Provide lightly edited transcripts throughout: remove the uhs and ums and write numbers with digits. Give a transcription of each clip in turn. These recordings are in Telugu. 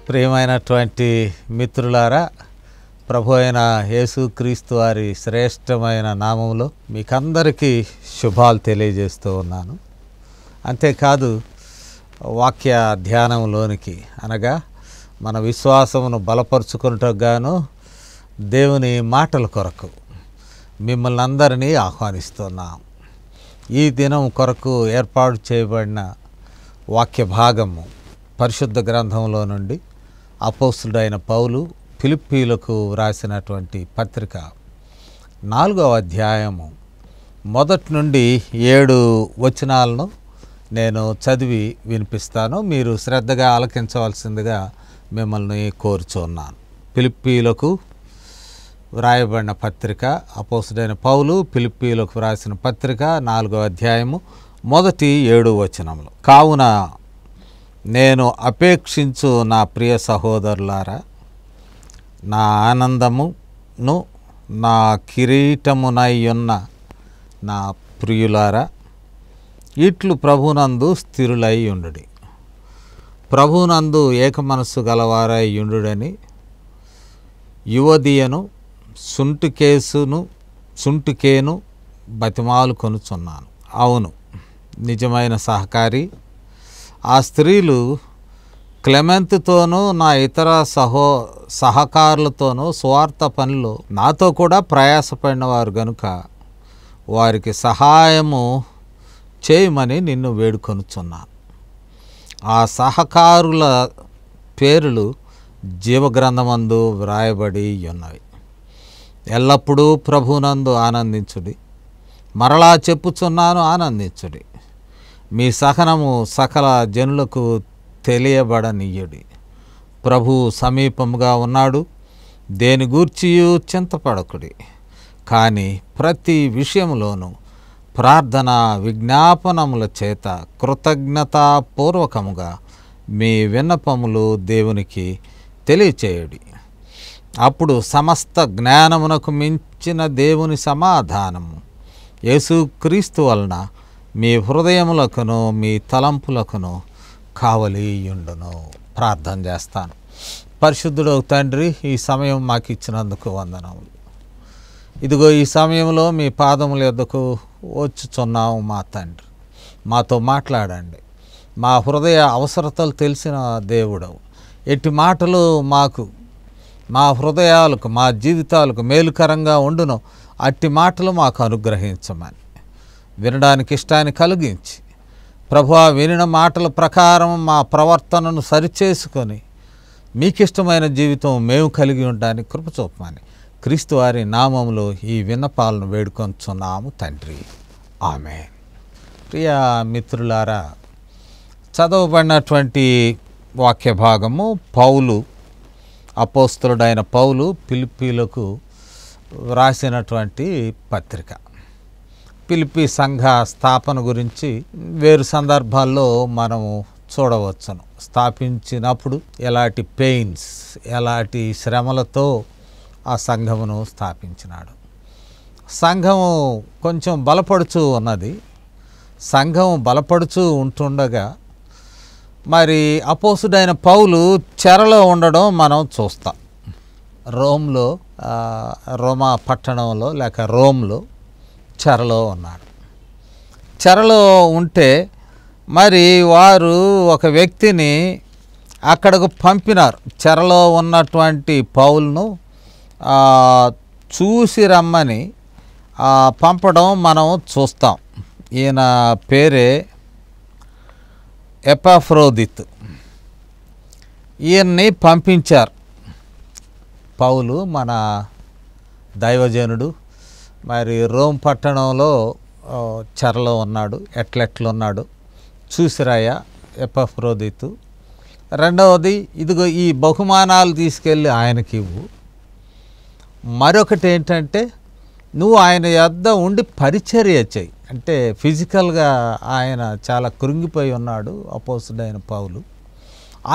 ప్రియమైనటువంటి మిత్రులారా, ప్రభు అయిన యేసుక్రీస్తు వారి శ్రేష్టమైన నామములో మీకందరికీ శుభాలు తెలియజేస్తూ ఉన్నాను. అంతేకాదు వాక్య ధ్యానంలోనికి అనగా మన విశ్వాసమును బలపరుచుకున్నట్టుకు గాను దేవుని మాటల కొరకు మిమ్మల్ని అందరినీ ఆహ్వానిస్తున్నాం. ఈ దినం కొరకు ఏర్పాటు చేయబడిన వాక్య భాగము పరిశుద్ధ గ్రంథంలో నుండి అపోస్తులుడైన పౌలు ఫిలిప్పీలకు వ్రాసినటువంటి పత్రిక 4వ అధ్యాయము మొదటి నుండి 7 వచనాలను నేను చదివి వినిపిస్తాను. మీరు శ్రద్ధగా ఆలకించవలసిందిగా మిమ్మల్ని కోరుచున్నాను. ఫిలిప్పీలకు వ్రాయబడిన పత్రిక, అపోస్తుడైన పౌలు ఫిలిప్పీలకు వ్రాసిన పత్రిక 4వ అధ్యాయము మొదటి 7 వచనములు. కావున నేను అపేక్షించు నా ప్రియ సహోదరులారా, నా ఆనందమును నా కిరీటమునై ఉన్న నా ప్రియులారా, ఇట్లు ప్రభునందు స్థిరులై ఉండుడి. ప్రభునందు ఏక మనస్సు గలవారై ఉండుడని యువదియను సుంటుకేను బతిమాలు కొనుచున్నాను. అవును, నిజమైన సహకారి ఆ స్త్రీలు క్లెమెంతుతోనూ నా ఇతర సహకారులతోనూ స్వార్థ పనిలో నాతో కూడా ప్రయాసపడిన వారు గనుక వారికి సహాయము చేయమని నిన్ను వేడుకొనుచున్నాను. ఆ సహకారుల పేర్లు జీవగ్రంథమందు వ్రాయబడి ఉన్నవి. ఎల్లప్పుడూ ప్రభునందు ఆనందించుడి. మరలా చెప్పుచున్నాను, ఆనందించుడి. మీ సహనము సకల జనులకు తెలియబడనీయుడి. ప్రభు సమీపముగా ఉన్నాడు. దేని గూర్చియు చింతపడకుడి, కానీ ప్రతి విషయంలోనూ ప్రార్థన విజ్ఞాపనముల చేత కృతజ్ఞతాపూర్వకముగా మీ విన్నపములు దేవునికి తెలియచేయుడి. అప్పుడు సమస్త జ్ఞానమునకు మించిన దేవుని సమాధానము యేసుక్రీస్తు వలన మీ హృదయములకును మీ తలంపులకును కావలియుండును. ప్రార్థన చేస్తాను. పరిశుద్ధుడు తండ్రి, ఈ సమయం మాకు ఇచ్చినందుకు వందనములు. ఇదిగో ఈ సమయంలో మీ పాదముల యొద్దకు వచ్చుచున్నాము మా తండ్రి. మాతో మాట్లాడండి. మా హృదయ అవసరతలు తెలిసిన దేవుడవు. ఎట్టి మాటలు మాకు, మా హృదయాలకు, మా జీవితాలకు మేలుకరంగా ఉండును అట్టి మాటలు మాకు అనుగ్రహించమని వినడానికి ఇష్టాన్ని కలిగించి, ప్రభువా, వినిన మాటల ప్రకారం మా ప్రవర్తనను సరిచేసుకొని మీకిష్టమైన జీవితం మేము కలిగి ఉండడానికి కృప చూపమని క్రీస్తు వారి నామములో ఈ విన్నపాలను వేడుకొంచున్నాము తండ్రి. ఆమేన్. ప్రియ మిత్రులారా, చదవబడినటువంటి వాక్య భాగము పౌలు, అపోస్తలుడైన పౌలు ఫిలిప్పీలకు వ్రాసినటువంటి పత్రిక. ఫిలిప్పీ సంఘ స్థాపన గురించి వేరు సందర్భాల్లో మనము చూడవచ్చును. స్థాపించినప్పుడు ఎలాంటి పెయిన్స్, ఎలాంటి శ్రమలతో ఆ సంఘమును స్థాపించినాడు. సంఘము కొంచెం బలపడుచూ ఉన్నది. సంఘం బలపడుచూ ఉంటుండగా మరి అపోస్తుడైన పౌలు చెరలో ఉండడం మనం చూస్తాం. రోమా పట్టణంలో లేక రోమ్లో చెరలో ఉన్నాడు. చెరలో ఉంటే మరి వారు ఒక వ్యక్తిని అక్కడకు పంపినారు. చెరలో ఉన్నటువంటి పౌలును చూసి రమ్మని పంపడం మనం చూస్తాం. ఈయన పేరే ఎపాఫ్రోదితు. ఈయన్ని పంపించారు. పౌలు మన దైవజనుడు మరి రోమ్ పట్టణంలో చెరలో ఉన్నాడు. ఎట్లెట్లున్నాడు చూసిరాయ ఎపాఫ్రోదితు. రెండవది, ఇదిగో ఈ బహుమానాలు తీసుకెళ్ళి ఆయనకి ఇవ్వు. మరొకటి ఏంటంటే, నువ్వు ఆయన యొద్ద ఉండి పరిచర్య చేయి. అంటే ఫిజికల్గా ఆయన చాలా కృంగిపోయి ఉన్నాడు అపోస్తుడైన పౌలు.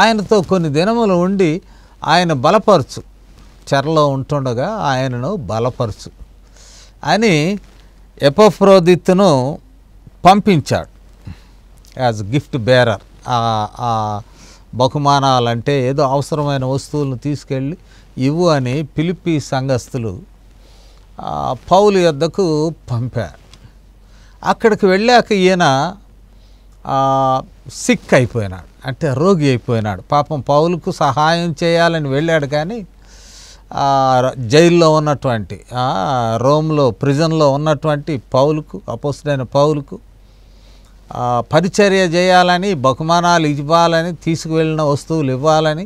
ఆయనతో కొన్ని దినములు ఉండి ఆయన బలపరచు, చెరలో ఉంటుండగా ఆయనను బలపరచు అని ఎపాఫ్రోదితును పంపించాడు యాజ్ గిఫ్ట్ బేరర్. ఆ బహుమానాలంటే ఏదో అవసరమైన వస్తువులను తీసుకెళ్ళి ఇవ్వు అని ఫిలిప్పీ సంఘస్థులు పౌలు యొద్దకు పంపారు. అక్కడికి వెళ్ళాక ఈయన సిక్ అయిపోయినాడు, అంటే రోగి అయిపోయినాడు. పాపం పౌలుకు సహాయం చేయాలని వెళ్ళాడు, కానీ జైల్లో ఉన్నటువంటి రోమ్లో ప్రిజన్లో ఉన్నటువంటి పౌలుకు, అపోస్తుడైన పౌలుకు పరిచర్య చేయాలని, బహుమానాలు ఇవ్వాలని, తీసుకువెళ్ళిన వస్తువులు ఇవ్వాలని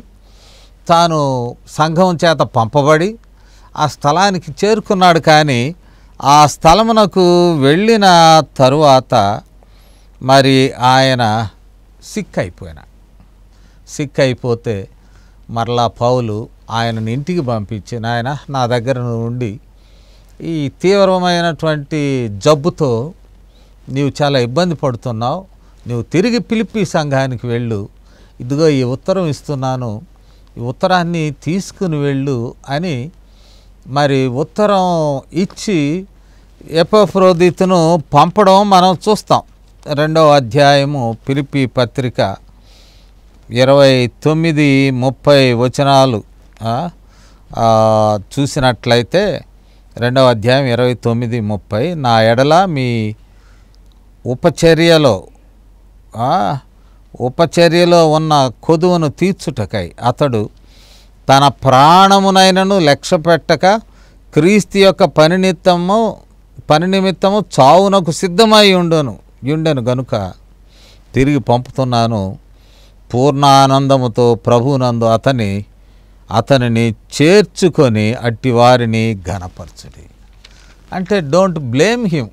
తాను సంఘం చేత పంపబడి ఆ స్థలానికి చేరుకున్నాడు. కానీ ఆ స్థలమునకు వెళ్ళిన తరువాత మరి ఆయన సిక్ అయిపోయినాడు. సిక్ అయిపోతే మరలా పౌలు ఆయనను ఇంటికి పంపించి, నాయన నా దగ్గర ఉండి ఈ తీవ్రమైనటువంటి జబ్బుతో నీవు చాలా ఇబ్బంది పడుతున్నావు, నువ్వు తిరిగి ఫిలిప్పీ సంఘానికి వెళ్ళు, ఇదిగో ఈ ఉత్తరం ఇస్తున్నాను, ఈ ఉత్తరాన్ని తీసుకుని వెళ్ళు అని మరి ఉత్తరం ఇచ్చి ఎపాఫ్రోదితును పంపడం మనం చూస్తాం. 2వ అధ్యాయము ఫిలిప్పీ పత్రిక 29-30 వచనాలు చూసినట్లయితే 2వ అధ్యాయం 29-30, నా ఎడల మీ ఉపచర్యలో ఉన్న కొదువును తీర్చుటకై అతడు తన ప్రాణమునైనను లక్ష్యపెట్టక క్రీస్తు యొక్క పని నిమిత్తము చావునకు సిద్ధమై ఉండెను గనుక తిరిగి పంపుతున్నాను. పూర్ణానందముతో ప్రభునందు అతని అతనిని చేర్చుకొని అట్టివారిని ఘనపరచుడి. అంటే డోంట్ బ్లేమ్ హిమ్.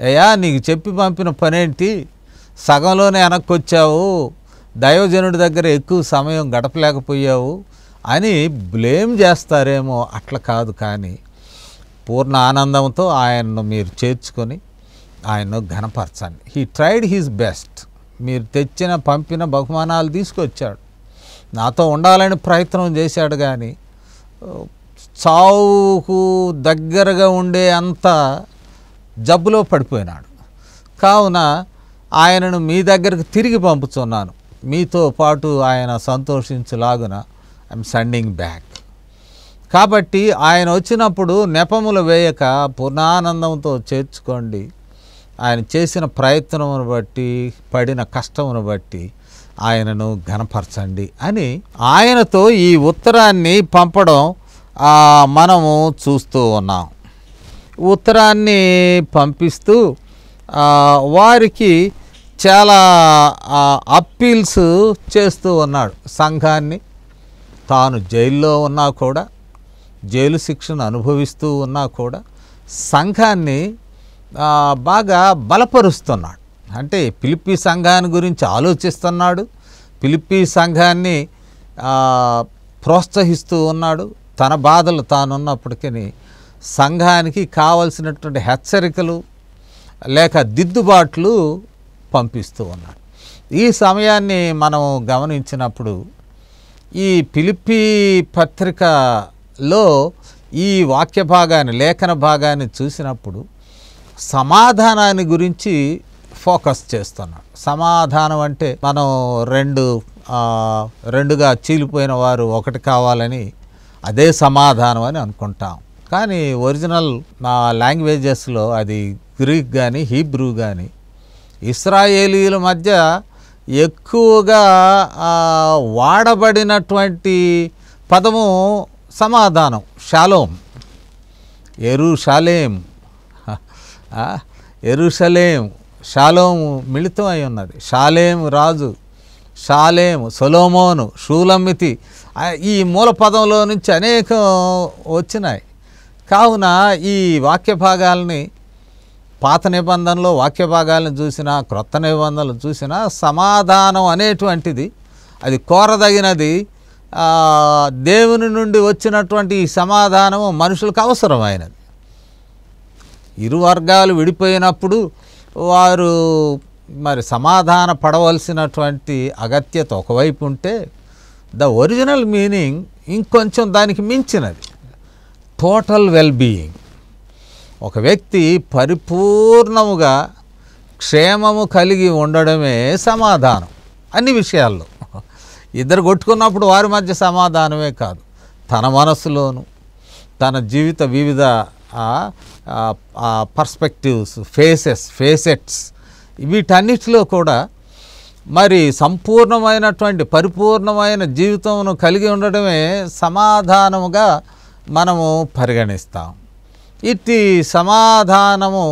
అయ్యా నీకు చెప్పి పంపిన పనేంటి, సగంలోనే వెనక్కొచ్చావు, దైవజనుడి దగ్గర ఎక్కువ సమయం గడపలేకపోయావు అని బ్లేమ్ చేస్తారేమో. అట్లా కాదు, కానీ పూర్ణ ఆనందంతో ఆయన్ను మీరు చేర్చుకొని ఆయన్ను ఘనపరచండి. He tried his best. మీరు తెచ్చిన పంపిన బహుమానాలు తీసుకొచ్చాడు, నాతో ఉండాలని ప్రయత్నం చేశాడు, కానీ చావుకు దగ్గరగా ఉండే అంత జబ్బులో పడిపోయినాడు. కావున ఆయనను మీ దగ్గరకు తిరిగి పంపుతున్నాను, మీతో పాటు ఆయన సంతోషించులాగున ఐఎమ్ సెండింగ్ బ్యాక్. కాబట్టి ఆయన వచ్చినప్పుడు నెపములు వేయక పూర్ణానందంతో చేర్చుకోండి. ఆయన చేసిన ప్రయత్నమును బట్టి, పడిన కష్టమును బట్టి ఆయనను ఘనపరచండి అని ఆయనతో ఈ ఉత్తరాన్ని పంపడం మనము చూస్తూ ఉన్నాం. ఉత్తరాన్ని పంపిస్తూ వారికి చాలా అప్పీల్స్ చేస్తూ ఉన్నాడు. సంఘాన్ని తాను జైల్లో ఉన్నా కూడా, జైలు శిక్షను అనుభవిస్తూ ఉన్నా కూడా సంఘాన్ని బాగా బలపరుస్తున్నాడు. అంటే ఫిలిప్పీ సంఘాన్ని గురించి ఆలోచిస్తున్నాడు, ఫిలిప్పీ సంఘాన్ని ప్రోత్సహిస్తూ ఉన్నాడు. తన బాధలు తానున్నప్పటికీ సంఘానికి కావలసినటువంటి హెచ్చరికలు లేక దిద్దుబాట్లు పంపిస్తూ ఉన్నాడు. ఈ సమయాన్ని మనం గమనించినప్పుడు ఈ ఫిలిప్పీ పత్రికలో ఈ వాక్య భాగాన్ని, లేఖన భాగాన్ని చూసినప్పుడు సమాధానాన్ని గురించి ఫోకస్ చేస్తున్నాడు. సమాధానం అంటే మనం రెండుగా చీలిపోయిన వారు ఒకటి కావాలని అదే సమాధానం అని అనుకుంటాం. కానీ ఒరిజినల్ లాంగ్వేజెస్లో అది గ్రీక్ కానీ హీబ్రూ కానీ ఇశ్రాయేలీల మధ్య ఎక్కువగా వాడబడినటువంటి పదము సమాధానం, షాలోమ్. ఎరుషలేం షాలోము మిళితం అయి ఉన్నది. షాలేము రాజు, షాలేము, సొలొమోను, షూలమ్మితి, ఈ మూల పదంలో నుంచి అనేకం వచ్చినాయి. కావున ఈ వాక్య భాగాల్ని పాత నిబంధనలో వాక్య భాగాలను చూసినా, క్రొత్త నిబంధనలు చూసినా సమాధానం అనేటువంటిది అది కోరదగినది. దేవుని నుండి వచ్చినటువంటి ఈ సమాధానము మనుషులకు అవసరమైనది. ఇరు వర్గాలు విడిపోయినప్పుడు వారు మరి సమాధాన పడవలసినటువంటి అగత్యత ఒకవైపు ఉంటే, ద ఒరిజినల్ మీనింగ్ ఇంకొంచెం దానికి మించినది, టోటల్ వెల్బీయింగ్. ఒక వ్యక్తి పరిపూర్ణముగా క్షేమము కలిగి ఉండడమే సమాధానం అన్ని విషయాల్లో. ఇద్దరు కొట్టుకున్నప్పుడు వారి మధ్య సమాధానమే కాదు, తన మనసులోను, తన జీవిత వివిధ పర్స్పెక్టివ్స్, ఫేసెట్స్, వీటన్నిటిలో కూడా మరి సంపూర్ణమైనటువంటి పరిపూర్ణమైన జీవితమును కలిగి ఉండడమే సమాధానముగా మనము పరిగణిస్తాం. ఇట్టి సమాధానము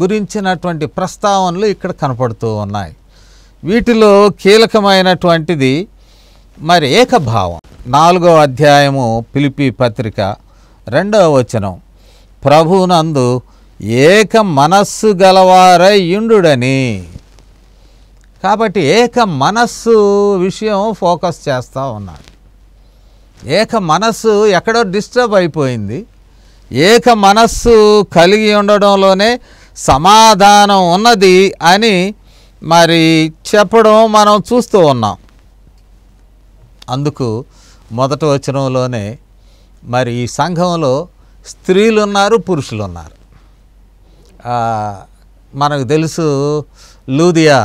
గురించినటువంటి ప్రస్తావనలు ఇక్కడ కనపడుతూ ఉన్నాయి. వీటిలో కీలకమైనటువంటిది మరి ఏకభావం. 4వ అధ్యాయము ఫిలిప్పీ పత్రిక 2వ వచనం, ప్రభునందు ఏక మనస్సు గలవారై యుండుడని. కాబట్టి ఏక మనస్సు విషయం ఫోకస్ చేస్తూ ఉన్నాడు. ఏక మనస్సు ఎక్కడో డిస్టర్బ్ అయిపోయింది. ఏక మనస్సు కలిగి ఉండడంలోనే సమాధానం ఉన్నది అని మరి చెప్పడం మనం చూస్తూ ఉన్నాం. అందుకు మొదటి వచనంలోనే మరి ఈ సంఘంలో స్త్రీలు ఉన్నారు, పురుషులు ఉన్నారు. మనకు తెలుసు లూదియా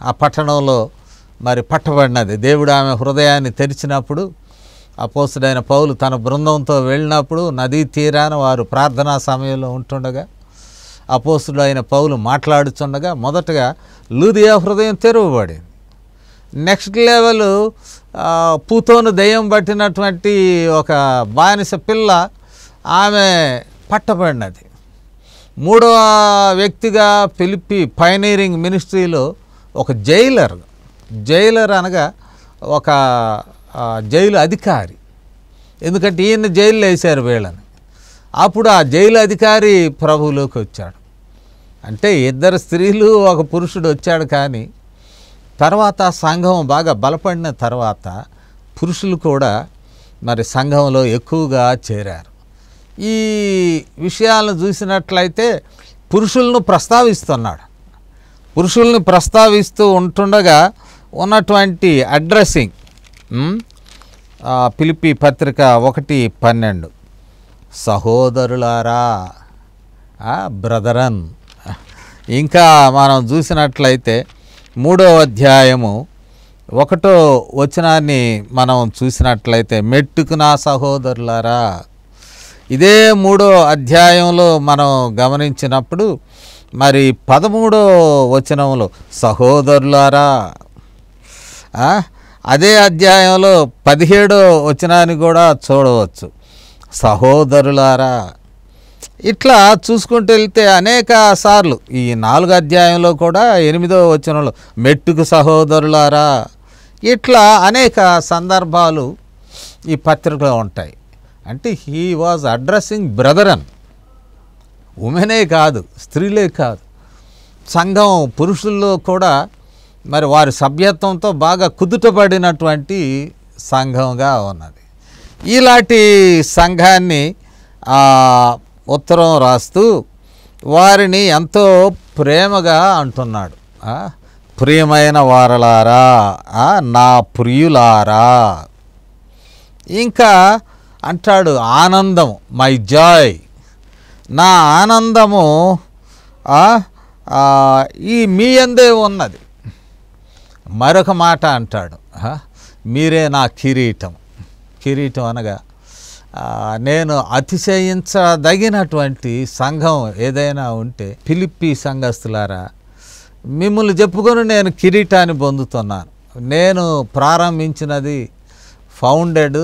ఆ పట్టణంలో మరి పట్టబడినది. దేవుడు ఆమె హృదయాన్ని తెరిచినప్పుడు అపోస్తుడైన పౌలు తన బృందంతో వెళ్ళినప్పుడు నదీ తీరాన వారు ప్రార్థనా సమయంలో ఉంటుండగా అపోస్తుడైన పౌలు మాట్లాడుతుండగా మొదటగా లూదియా హృదయం తెరవబడింది. నెక్స్ట్ లెవెల్ పూతోను దెయ్యం పట్టినటువంటి ఒక బానిస పిల్ల ఆమె పట్టబడినది. 3వ వ్యక్తిగా ఫిలిప్పీ పైనీరింగ్ మినిస్ట్రీలో ఒక జైలర్ అనగా ఒక జైలు అధికారి, ఎందుకంటే ఈయన జైల్లో వేశారు వీళ్ళని. అప్పుడు ఆ జైలు అధికారి ప్రభువులోకి వచ్చాడు. అంటే ఇద్దరు స్త్రీలు ఒక పురుషుడు వచ్చాడు. కానీ తర్వాత సంఘం బాగా బలపడిన తర్వాత పురుషులు కూడా మరి సంఘంలో ఎక్కువగా చేరారు. ఈ విషయాలను చూసినట్లయితే పురుషులను ప్రస్తావిస్తున్నాడు. పురుషుల్ని ప్రస్తావిస్తూ ఉంటుండగా ఉన్నటువంటి అడ్రస్సింగ్ ఫిలిప్పీ పత్రిక 1:12 సహోదరులారా, బ్రదరన్. ఇంకా మనం చూసినట్లయితే 3వ అధ్యాయము 1వ వచనాన్ని మనం చూసినట్లయితే మెట్టుకు నా సహోదరులారా. ఇదే 3వ అధ్యాయంలో మనం గమనించినప్పుడు మరి 13వ వచనంలో సహోదరులారా, అదే అధ్యాయంలో 17వ వచనాన్ని కూడా చూడవచ్చు, సహోదరులారా. ఇట్లా చూసుకుంటూ వెళ్తే అనేక సార్లు ఈ 4వ అధ్యాయంలో కూడా 8వ వచనంలో మెట్టుకు సహోదరులారా, ఇట్లా అనేక సందర్భాలు ఈ పత్రికలో ఉంటాయి. అంటే హీ వాజ్ అడ్రస్సింగ్ బ్రదరన్. ఉమెనే కాదు, స్త్రీలే కాదు, సంఘం పురుషుల్లో కూడా మరి వారి సభ్యత్వంతో బాగా కుదుటపడినటువంటి సంఘంగా ఉన్నది. ఇలాంటి సంఘాన్ని ఉత్తరం రాస్తూ వారిని ఎంతో ప్రేమగా అంటున్నాడు. ప్రియమైన వారలారా, నా ప్రియులారా. ఇంకా అంటాడు ఆనందం, మై జాయ్, నా ఆనందము ఈ మీ యందే ఉన్నది. మరొక మాట అంటాడు, మీరే నా కిరీటం. కిరీటం అనగా నేను అతిశయించదగినటువంటి సంఘం ఏదైనా ఉంటే ఫిలిప్పీ సంఘస్థులారా, మిమ్మల్ని చెప్పుకొని నేను కిరీటాన్ని పొందుతున్నాను. నేను ప్రారంభించినది ఫౌండెడ్,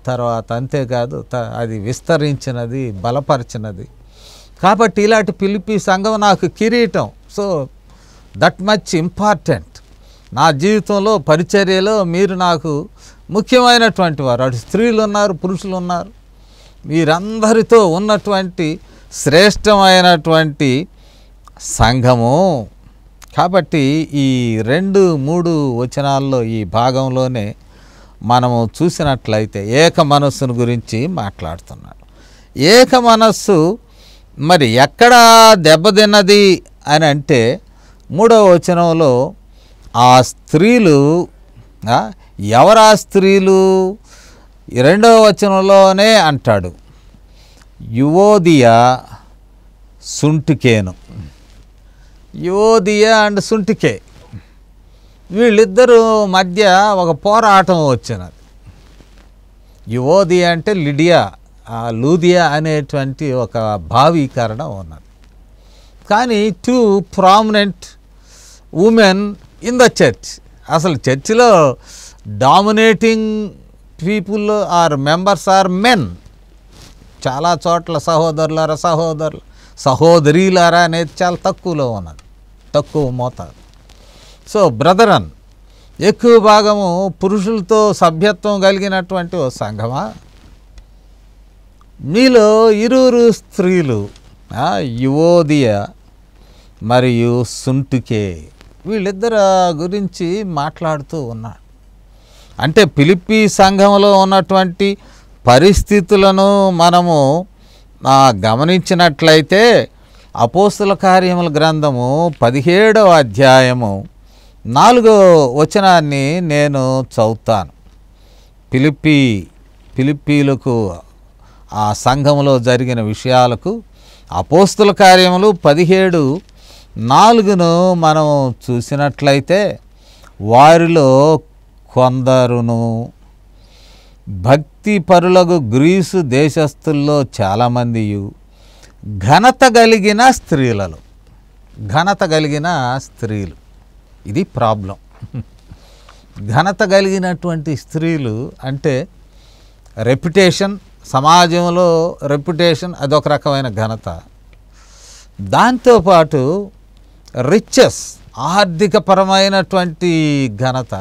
తర్వాత అంతేకాదు అది విస్తరించినది, బలపరిచినది. కాబట్టి ఇలాంటి ఫిలిప్పీ సంఘం నాకు కిరీటం. So that much important. నా జీవితంలో పరిచర్యలో మీరు నాకు ముఖ్యమైనటువంటి వారు. అటు స్త్రీలు ఉన్నారు, పురుషులు ఉన్నారు. వీరందరితో ఉన్నటువంటి శ్రేష్టమైనటువంటి సంఘము. కాబట్టి ఈ 2-3 వచనాల్లో ఈ భాగంలోనే మనము చూసినట్లయితే ఏక మనస్సును గురించి మాట్లాడుతున్నాడు. ఏక మనస్సు మరి ఎక్కడ దెబ్బతిన్నది అని అంటే 3వ వచనంలో ఆ స్త్రీలు, ఎవరా స్త్రీలు? 2వ వచనంలోనే అంటాడు, యువోదియా సుంటికేను. యువోదియా అండ్ సుంటికే, వీళ్ళిద్దరూ మధ్య ఒక పోరాటం వచ్చినది. యువోదియా అంటే లిడియా, లూదియా అనేటువంటి ఒక భావీకరణ ఉన్నది. కానీ 2 prominent women in the church. అసలు చర్చిలో dominating people are members are men. చాలా చోట్ల సహోదరులారా, సహోదరీలారా అనేది చాలా తక్కువలో ఉన్నది, తక్కువ మోతాదు. సో బ్రదరన్ ఎక్కువ భాగము పురుషులతో సభ్యత్వం కలిగినటువంటి ఓ సంఘమా? మీలో 2 స్త్రీలు, యువోదియా మరియు సుంటుకే, వీళ్ళిద్దరు గురించి మాట్లాడుతూ ఉన్నాడు. అంటే ఫిలిప్పీ సంఘంలో ఉన్నటువంటి పరిస్థితులను మనము గమనించినట్లయితే అపోస్తుల కార్యముల గ్రంథము 17వ అధ్యాయము 4వ వచనాన్ని నేను చదువుతాను. ఫిలిప్పీలకు ఆ సంఘంలో జరిగిన విషయాలకు అపోస్తుల కార్యములు 17:4 మనం చూసినట్లయితే వారిలో కొందరును భక్తి పరులకు గ్రీసు దేశస్థుల్లో చాలామంది ఘనత కలిగిన స్త్రీలలో, ఘనత కలిగిన స్త్రీలు, ఇది ప్రాబ్లం. ఘనత కలిగినటువంటి స్త్రీలు అంటే రెప్యుటేషన్, సమాజంలో రెప్యుటేషన్ అదొక రకమైన ఘనత. దాంతోపాటు రిచెస్, ఆర్థికపరమైనటువంటి ఘనత.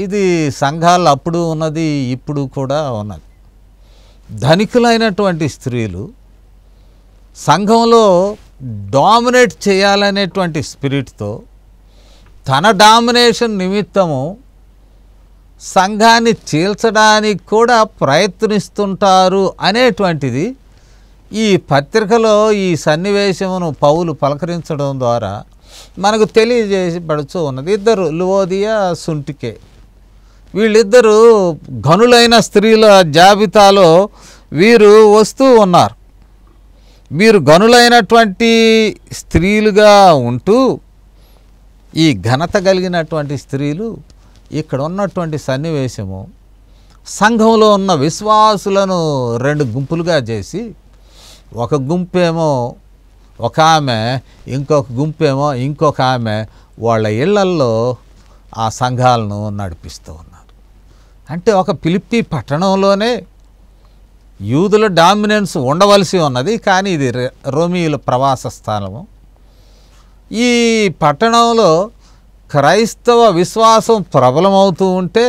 ఇది సంఘాలు అప్పుడు ఉన్నది, ఇప్పుడు కూడా ఉన్నది. ధనికులైనటువంటి స్త్రీలు సంఘంలో డామినేట్ చేయాలనేటువంటి స్పిరిట్తో తన డామినేషన్ నిమిత్తము సంఘాన్ని చీల్చడానికి కూడా ప్రయత్నిస్తుంటారు అనేటువంటిది ఈ పత్రికలో ఈ సన్నివేశమును పౌలు పలకరించడం ద్వారా మనకు తెలియజేయబడుతూ ఉన్నది. ఇద్దరు లువోదియా, సుంటికే, వీళ్ళిద్దరూ ఘనులైన స్త్రీల జాబితాలో వీరు వస్తూ ఉన్నారు. వీరు ఘనులైనటువంటి స్త్రీలుగా ఉంటూ ఈ ఘనత కలిగినటువంటి స్త్రీలు ఇక్కడ ఉన్నటువంటి సన్నివేశము సంఘంలో ఉన్న విశ్వాసులను రెండు గుంపులుగా చేసి ఒక గుంపేమో ఒక ఆమె, ఇంకొక గుంపేమో ఇంకొక ఆమె వాళ్ళ ఇళ్లల్లో ఆ సంఘాలను నడిపిస్తూ ఉన్నారు. అంటే ఒక ఫిలిప్పీ పట్టణంలోనే యూదుల డామినెన్స్ ఉండవలసి ఉన్నది, కానీ ఇది రోమీయుల ప్రవాస స్థానము. ఈ పట్టణంలో క్రైస్తవ విశ్వాసం ప్రబలమవుతూ ఉంటే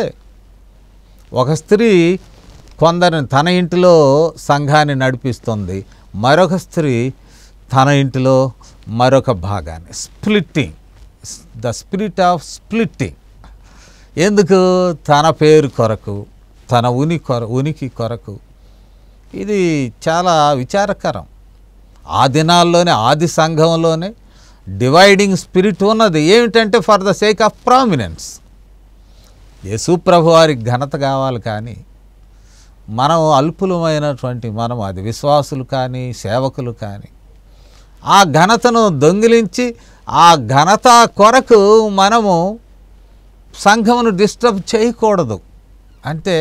ఒక స్త్రీ కొందరిని తన ఇంటిలో సంఘాన్ని నడిపిస్తుంది, మరొక స్త్రీ తన ఇంటిలో మరొక భాగాన్ని. Splitting, the spirit of splitting. ఎందుకు? తన పేరు కొరకు, తన ఉనికి కొరకు. ఇది చాలా విచారకరం. ఆ దినాల్లోనే, ఆది సంఘంలోనే డివైడింగ్ స్పిరిట్ ఉన్నది. ఏమిటంటే for the sake of prominence. Yesu ప్రభు వారికి ఘనత కావాలి, కానీ మనం అల్పులమైనటువంటి మనం, అది విశ్వాసులు కానీ సేవకులు కానీ, ఆ ఘనతను దొంగిలించి ఆ ఘనత కొరకు మనము సంఘమును డిస్టర్బ్ చేయకూడదు. అంటే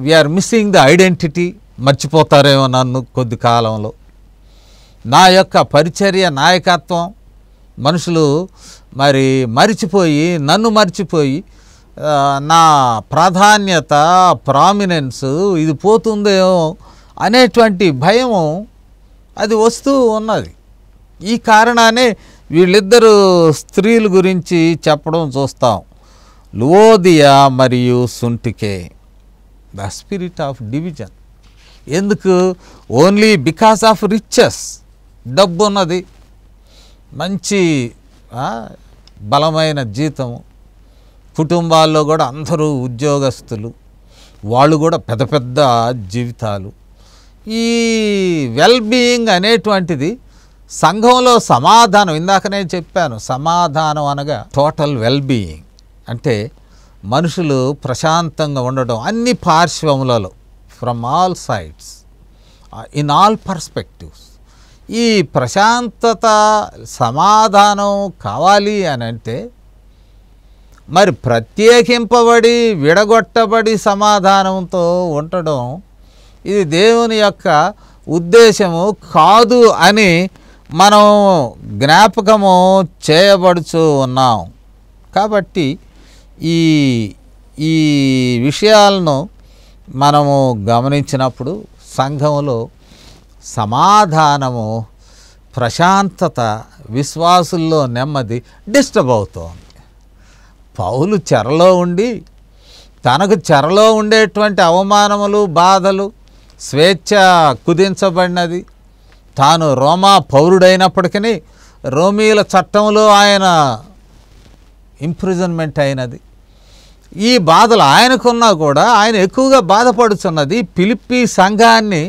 వీఆర్ మిస్సింగ్ ద ఐడెంటిటీ. మర్చిపోతారేమో నన్ను కొద్ది కాలంలో, నా యొక్క పరిచర్య నాయకత్వం మనుషులు మరి మరిచిపోయి, నన్ను మర్చిపోయి నా ప్రాధాన్యత, ప్రామినెన్స్ ఇది పోతుందేమో అనేటువంటి భయము అది వస్తూ ఉన్నది. ఈ కారణానే వీళ్ళిద్దరు స్త్రీల గురించి చెప్పడం చూస్తాం. లువోదియా మరియు సుంటికే, ద స్పిరిట్ ఆఫ్ డివిజన్. ఎందుకు? Only because of riches. డబ్బు ఉన్నది, మంచి బలమైన జీతము, కుటుంబాల్లో కూడా అందరూ ఉద్యోగస్తులు, వాళ్ళు కూడా పెద్ద పెద్ద జీవితాలు. ఈ వెల్బీయింగ్ అనేటువంటిది సంఘంలో సమాధానం. ఇందాకనే చెప్పాను, సమాధానం అనగా టోటల్ వెల్బీయింగ్. అంటే మనుషులు ప్రశాంతంగా ఉండడం అన్ని పార్శ్వములలో, from all sides, in all perspectives. ఈ ప్రశాంతత, సమాధానం కావాలి అని అంటే మరి ప్రత్యేకింపబడి విడగొట్టబడి సమాధానంతో ఉండడం ఇది దేవుని యొక్క ఉద్దేశము కాదు అని మనం జ్ఞాపకము చేయబడుచూ ఉన్నాం. కాబట్టి ఈ ఈ విషయాలను మనము గమనించినప్పుడు సంఘంలో సమాధానము, ప్రశాంతత, విశ్వాసుల్లో నెమ్మది డిస్టర్బ్ అవుతోంది. పౌలు చెరలో ఉండి తనకు చెరలో ఉండేటువంటి అవమానములు, బాధలు, స్వేచ్ఛ కుదించబడినది. తాను రోమా పౌరుడైనప్పటికీ రోమీల చట్టంలో ఆయన ఇంప్రిజన్మెంట్ అయినది. ఈ బాధలు ఆయనకున్నా కూడా ఆయన ఎక్కువగా బాధపడుతున్నది ఫిలిప్పీ సంఘాన్ని.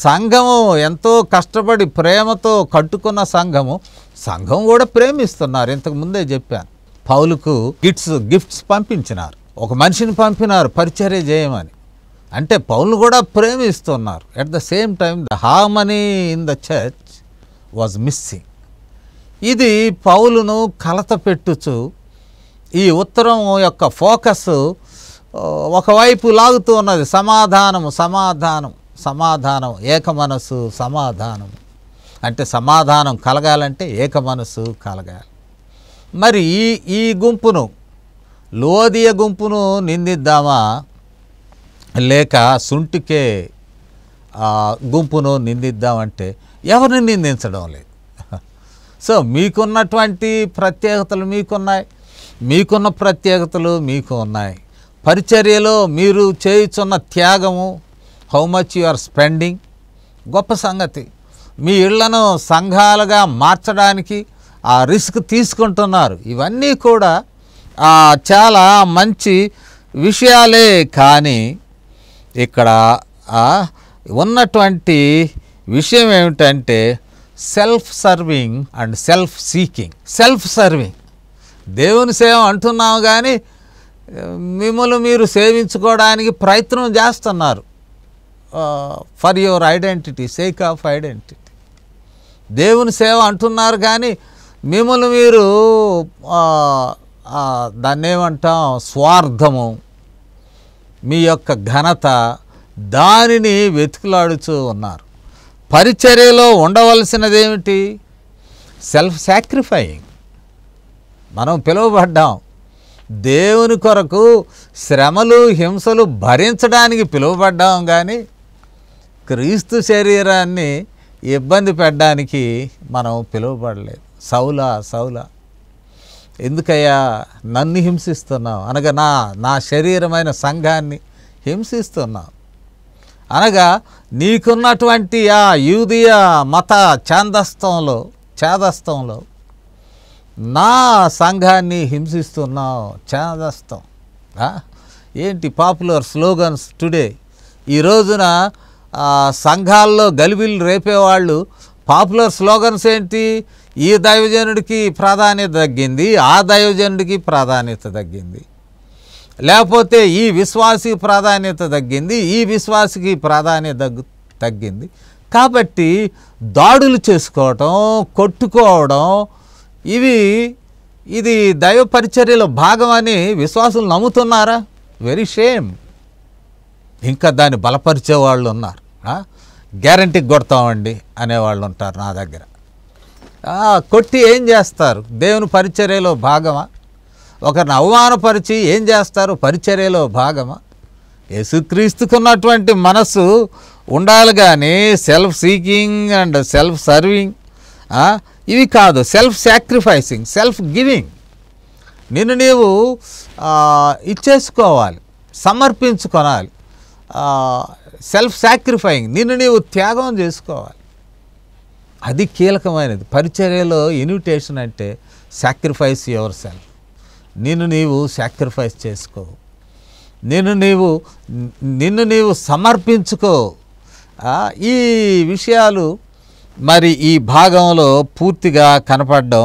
సంఘము ఎంతో కష్టపడి ప్రేమతో కట్టుకున్న సంఘం కూడా ప్రేమిస్తున్నారు. ఇంతకు ముందే చెప్పాను, పౌలుకు గిఫ్ట్స్ పంపించినారు, ఒక మనిషిని పంపినారు పరిచర్య చేయమని. అంటే పౌలును కూడా ప్రేమిస్తున్నారు. At the same time the harmony in the church was missing. ఇది పౌలును కలత పెట్టుచు ఈ ఉత్తరం యొక్క ఫోకస్ ఒకవైపు లాగుతూ ఉన్నది. సమాధానం, ఏక మనసు, సమాధానం. అంటే సమాధానం కలగాలంటే ఏక మనసు కలగాలి. మరి ఈ గుంపును, లువోదియ గుంపును నిందిద్దామా లేక సుంటికే గుంపును నిందిద్దామంటే ఎవరిని నిందించడం లేదు. సో మీకున్నటువంటి ప్రత్యేకతలు మీకున్నాయి, మీకున్న ప్రత్యేకతలు మీకు ఉన్నాయి. పరిచర్యలో మీరు చేయుచున్న త్యాగము, how much you are spending. గొప్ప సంగతి. మీ ఇళ్లను సంఘాలుగా మార్చడానికి ఆ రిస్క్ తీసుకుంటున్నారు. ఇవన్నీ కూడా చాలా మంచి విషయాలే. కానీ ఇక్కడ ఉన్నటువంటి విషయం ఏమిటంటే self serving and self seeking. Self serving, దేవుని సేవ అంటున్నాము కానీ మిమ్మల్ని మీరు సేవించుకోవడానికి ప్రయత్నం చేస్తున్నారు. For your identity, sake of identity. దేవుని సేవ అంటున్నారు కానీ మిమ్మల్ని మీరు దాన్ని ఏమంటాం, స్వార్థము, మీ యొక్క ఘనత, దానిని వెతుకులాడుతూ ఉన్నారు. పరిచర్యలో ఉండవలసినదేమిటి? సెల్ఫ్ సాక్రిఫైయింగ్. మనం పిలువబడ్డాం దేవుని కొరకు శ్రమలు హింసలు భరించడానికి పిలువబడ్డాం కానీ క్రీస్తు శరీరాన్ని ఇబ్బంది పెట్టడానికి మనం పిలువబడలేదు. సౌలా ఎందుకయ్యా నన్ను హింసిస్తున్నావు అనగా నా శరీరమైన సంఘాన్ని హింసిస్తున్నావు అనగా నీకున్నటువంటి ఆ యూదియ మత ఛాదస్తంలో నా సంఘాన్ని హింసిస్తున్నావు. ఛాదస్తం ఏంటి పాపులర్ స్లోగన్స్ టుడే? ఈ రోజున సంఘాల్లో గలిబిలు రేపేవాళ్ళు పాపులర్ స్లోగన్స్ ఏంటి? ఈ దైవజనుడికి ప్రాధాన్యత తగ్గింది, ఆ దైవజనుడికి ప్రాధాన్యత తగ్గింది, లేకపోతే ఈ విశ్వాసికి ప్రాధాన్యత తగ్గింది, ఈ విశ్వాసికి ప్రాధాన్యత తగ్గింది. కాబట్టి దాడులు చేసుకోవటం, కొట్టుకోవడం, ఇది దైవ పరిచర్యలో భాగమని విశ్వాసులు నమ్ముతున్నారా? Very shame. ఇంకా దాన్ని బలపరిచే వాళ్ళు ఉన్నారు. గ్యారంటీకి కొడతామండి అనేవాళ్ళు ఉంటారు నా దగ్గర. కొట్టి ఏం చేస్తారు? దేవుని పరిచర్యలో భాగమా? ఒకరిని అవమానపరిచి ఏం చేస్తారు? పరిచర్యలో భాగమా? యేసుక్రీస్తుకున్నటువంటి మనస్సు ఉండాలి కానీ self seeking and self serving ఇవి కాదు. Self sacrificing, self giving. నిన్ను నీవు ఇచ్చేసుకోవాలి, సమర్పించుకోవాలి. సెల్ఫ్ సాక్రిఫైయింగ్, నిన్ను నీవు త్యాగం చేసుకోవాలి. అది కీలకమైనది. పరిచర్యలో ఇన్విటేషన్ అంటే సాక్రిఫైస్ యువర్ సెల్ఫ్. నిన్ను నీవు సాక్రిఫైస్ చేసుకో, నిన్ను నీవు సమర్పించుకో. ఈ విషయాలు మరి ఈ భాగంలో పూర్తిగా కనపడడం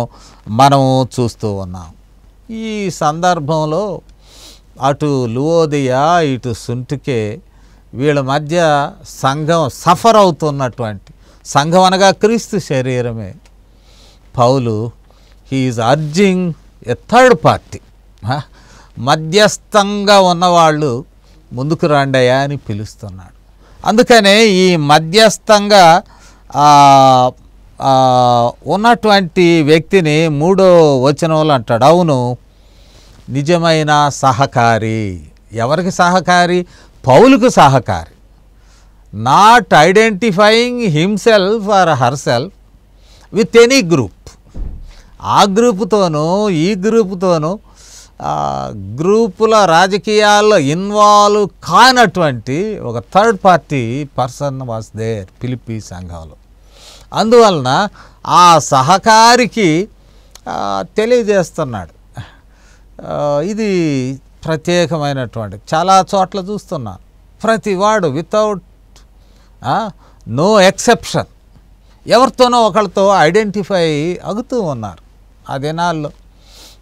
మనము చూస్తూ ఉన్నాం. ఈ సందర్భంలో అటు లువోదియ ఇటు సుంటుకే వీళ్ళ మధ్య సంఘం సఫర్ అవుతున్నటువంటి సంఘం అనగా క్రీస్తు శరీరమే. Paul he is urging a third party, మధ్యస్థంగా ఉన్నవాళ్ళు ముందుకు రండయ్యా అని పిలుస్తున్నాడు. అందుకనే ఈ మధ్యస్థంగా ఉన్నటువంటి వ్యక్తిని 3వ వచనంలో అంటాడు, అవును నిజమైన సహకారి. ఎవరికి సహకారి? పౌలుకు సహకారి. Not identifying himself or herself with any group. ఆ గ్రూపుతోనూ ఈ గ్రూపుతోనూ గ్రూపుల రాజకీయాల్లో ఇన్వాల్వ్ కానటువంటి ఒక third party person was there Philippi సంఘంలో. అందువలన ఆ సహకారికి తెలియజేస్తున్నాడు. ఇది ప్రత్యేకమైనటువంటి చాలా చోట్ల చూస్తున్నాను. ప్రతివాడు వితౌట్ నో ఎక్సెప్షన్ ఎవరితోనో ఒకళ్ళతో ఐడెంటిఫై అవుతూ ఉన్నారు. ఆ దినాల్లో